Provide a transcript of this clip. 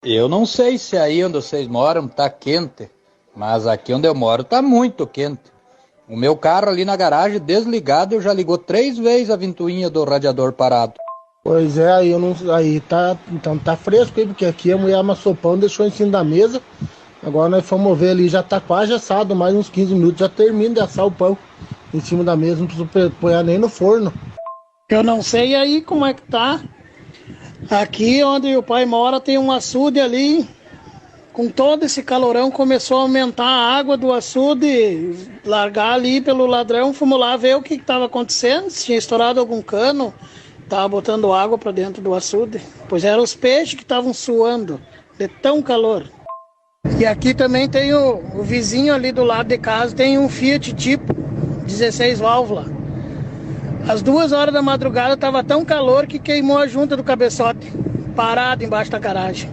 Eu não sei se aí onde vocês moram tá quente, mas aqui onde eu moro tá muito quente. O meu carro ali na garagem, desligado, eu já ligou 3 vezes a ventoinha do radiador parado. Pois é, aí eu não. Aí tá. Então tá fresco aí, porque aqui a mulher amassou pão, deixou em cima da mesa. Agora nós fomos ver ali, já tá quase assado, mais uns 15 minutos, já termina de assar o pão em cima da mesa, não precisa pôr nem no forno. Eu não sei aí como é que tá. Aqui onde o pai mora tem um açude ali. Com todo esse calorão começou a aumentar a água do açude, largar ali pelo ladrão, fomos lá ver o que estava acontecendo, se tinha estourado algum cano, estava botando água para dentro do açude. Pois eram os peixes que estavam suando, de tão calor. E aqui também tem o vizinho ali do lado de casa, tem um Fiat Tipo 16 válvula. Às 2 horas da madrugada estava tão calor que queimou a junta do cabeçote, parado embaixo da garagem.